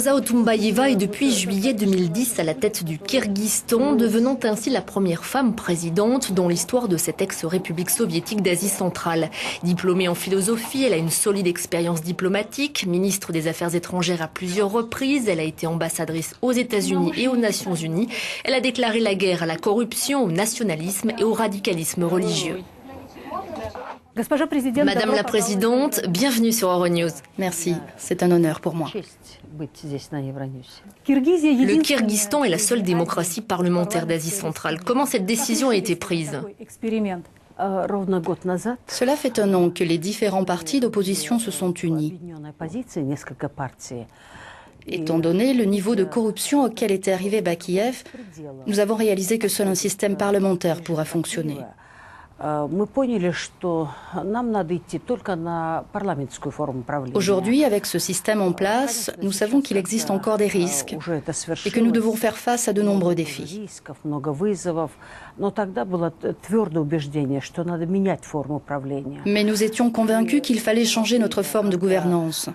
Rosa Otunbayeva est depuis juillet 2010 à la tête du Kirghizistan, devenant ainsi la première femme présidente dans l'histoire de cette ex-république soviétique d'Asie centrale. Diplômée en philosophie, elle a une solide expérience diplomatique. Ministre des Affaires étrangères à plusieurs reprises, elle a été ambassadrice aux États-Unis et aux Nations Unies. Elle a déclaré la guerre à la corruption, au nationalisme et au radicalisme religieux. Madame la Présidente, bienvenue sur Euronews. Merci, c'est un honneur pour moi. Le Kirghizistan est la seule démocratie parlementaire d'Asie centrale. Comment cette décision a été prise ? Cela fait un an que les différents partis d'opposition se sont unis. Étant donné le niveau de corruption auquel était arrivé Bakiev, nous avons réalisé que seul un système parlementaire pourra fonctionner. Aujourd'hui, avec ce système en place, nous savons qu'il existe encore des risques et que nous devons faire face à de nombreux défis. Mais nous étions convaincus qu'il fallait changer notre forme de gouvernance.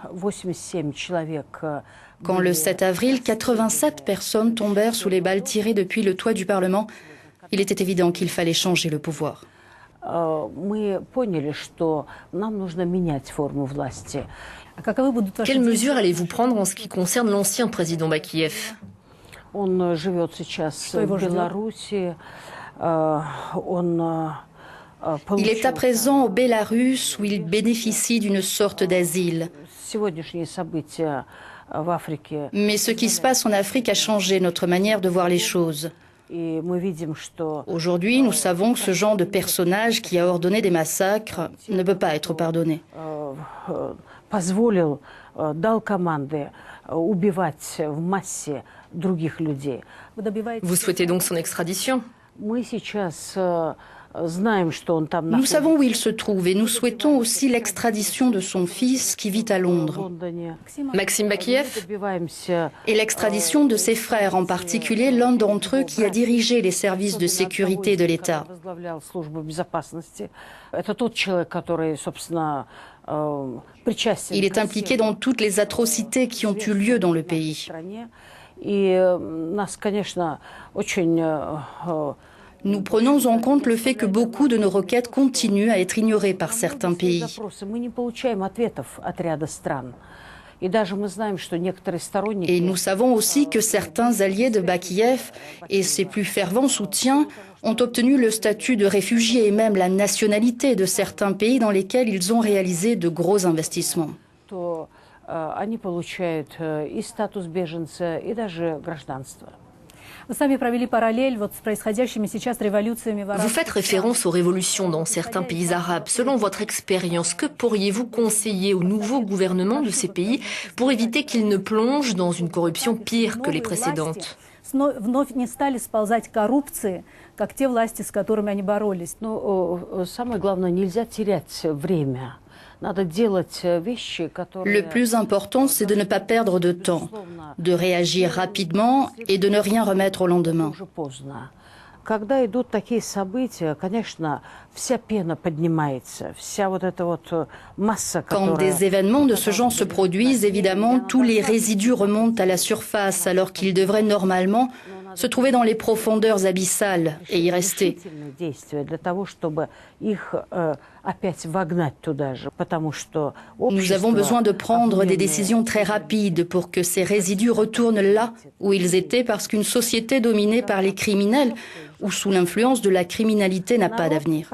Quand le 7 avril, 87 personnes tombèrent sous les balles tirées depuis le toit du Parlement, il était évident qu'il fallait changer le pouvoir. Quelles mesures allez-vous prendre en ce qui concerne l'ancien président Bakiev ? Il est à présent au Bélarus où il bénéficie d'une sorte d'asile. Mais ce qui se passe en Afrique a changé notre manière de voir les choses. Aujourd'hui, nous savons que ce genre de personnage qui a ordonné des massacres ne peut pas être pardonné. Vous souhaitez donc son extradition ? Nous savons où il se trouve et nous souhaitons aussi l'extradition de son fils qui vit à Londres. Maxime Bakiev ? Et l'extradition de ses frères, en particulier l'un d'entre eux qui a dirigé les services de sécurité de l'État. Il est impliqué dans toutes les atrocités qui ont eu lieu dans le pays. Nous prenons en compte le fait que beaucoup de nos requêtes continuent à être ignorées par certains pays. Et nous savons aussi que certains alliés de Bakiev et ses plus fervents soutiens ont obtenu le statut de réfugiés et même la nationalité de certains pays dans lesquels ils ont réalisé de gros investissements. Vous faites référence aux révolutions dans certains pays arabes. Selon votre expérience, que pourriez-vous conseiller au nouveau gouvernement de ces pays pour éviter qu'ils ne plongent dans une corruption pire que les précédentes ? Le plus important, c'est de ne pas perdre de temps, de réagir rapidement et de ne rien remettre au lendemain. Quand des événements de ce genre se produisent, évidemment, tous les résidus remontent à la surface alors qu'ils devraient normalement se trouver dans les profondeurs abyssales et y rester. Nous avons besoin de prendre des décisions très rapides pour que ces résidus retournent là où ils étaient parce qu'une société dominée par les criminels ou sous l'influence de la criminalité n'a pas d'avenir.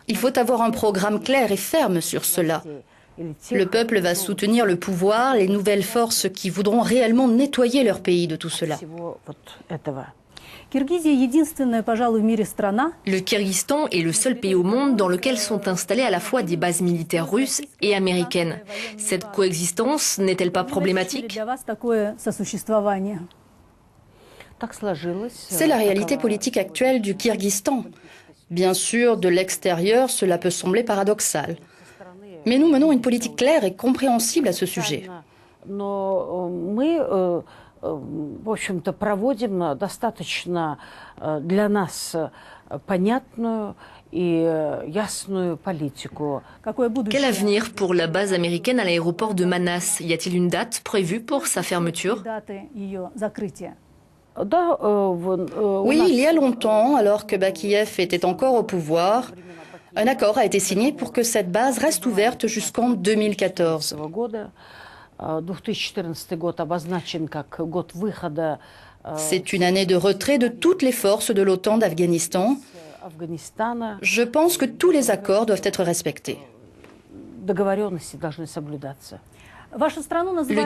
Il faut avoir un programme clair et ferme sur cela. Le peuple va soutenir le pouvoir, les nouvelles forces qui voudront réellement nettoyer leur pays de tout cela. Le Kirghizistan est le seul pays au monde dans lequel sont installées à la fois des bases militaires russes et américaines. Cette coexistence n'est-elle pas problématique ? C'est la réalité politique actuelle du Kirghizistan. Bien sûr, de l'extérieur, cela peut sembler paradoxal. Mais nous menons une politique claire et compréhensible à ce sujet. Quel avenir pour la base américaine à l'aéroport de Manas? Y a-t-il une date prévue pour sa fermeture? Oui, il y a longtemps, alors que Bakiev était encore au pouvoir, un accord a été signé pour que cette base reste ouverte jusqu'en 2014. C'est une année de retrait de toutes les forces de l'OTAN d'Afghanistan. Je pense que tous les accords doivent être respectés. Le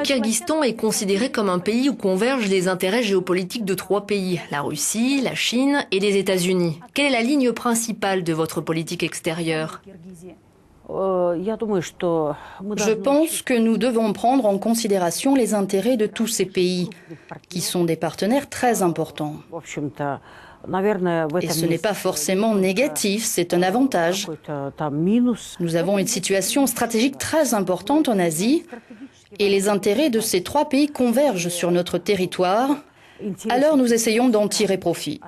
Kyrgyzstan est considéré comme un pays où convergent les intérêts géopolitiques de 3 pays, la Russie, la Chine et les États-Unis. Quelle est la ligne principale de votre politique extérieure? Je pense que nous devons prendre en considération les intérêts de tous ces pays, qui sont des partenaires très importants. Et ce n'est pas forcément négatif, c'est un avantage. Nous avons une situation stratégique très importante en Asie et les intérêts de ces 3 pays convergent sur notre territoire. Alors nous essayons d'en tirer profit.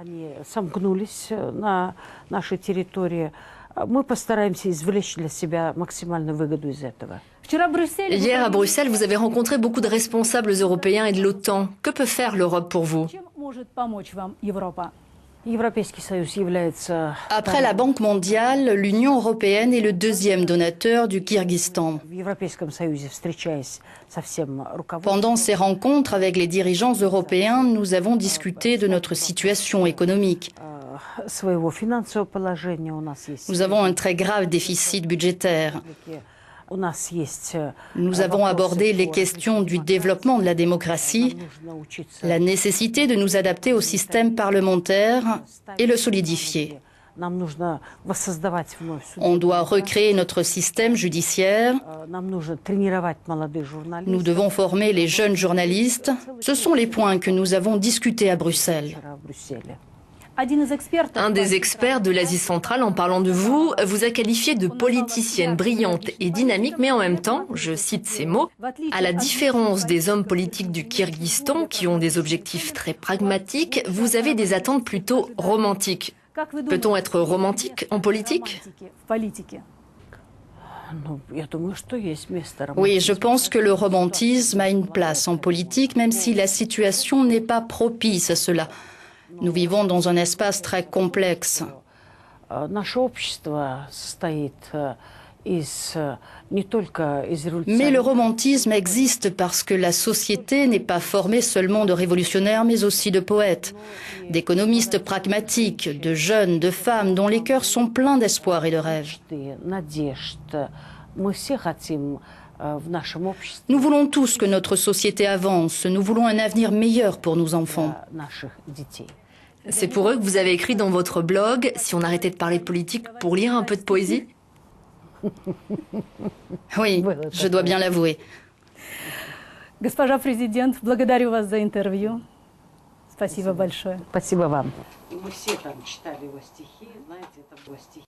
Hier à Bruxelles, vous avez rencontré beaucoup de responsables européens et de l'OTAN. Que peut faire l'Europe pour vous? Après la Banque mondiale, l'Union européenne est le 2e donateur du Kyrgyzstan. Pendant ces rencontres avec les dirigeants européens, nous avons discuté de notre situation économique. Nous avons un très grave déficit budgétaire. Nous avons abordé les questions du développement de la démocratie, la nécessité de nous adapter au système parlementaire et le solidifier. On doit recréer notre système judiciaire. Nous devons former les jeunes journalistes. Ce sont les points que nous avons discutés à Bruxelles. Un des experts de l'Asie centrale, en parlant de vous, vous a qualifié de politicienne brillante et dynamique, mais en même temps, je cite ces mots, à la différence des hommes politiques du Kyrgyzstan qui ont des objectifs très pragmatiques, vous avez des attentes plutôt romantiques. Peut-on être romantique en politique? Oui, je pense que le romantisme a une place en politique, même si la situation n'est pas propice à cela. Nous vivons dans un espace très complexe. Mais le romantisme existe parce que la société n'est pas formée seulement de révolutionnaires, mais aussi de poètes, d'économistes pragmatiques, de jeunes, de femmes dont les cœurs sont pleins d'espoir et de rêves. Nous voulons tous que notre société avance, nous voulons un avenir meilleur pour nos enfants. C'est pour eux que vous avez écrit dans votre blog, si on arrêtait de parler de politique pour lire un peu de poésie? Oui, je dois bien l'avouer. Госпожа президент, благодарю вас за интервью. Спасибо большое. Спасибо вам.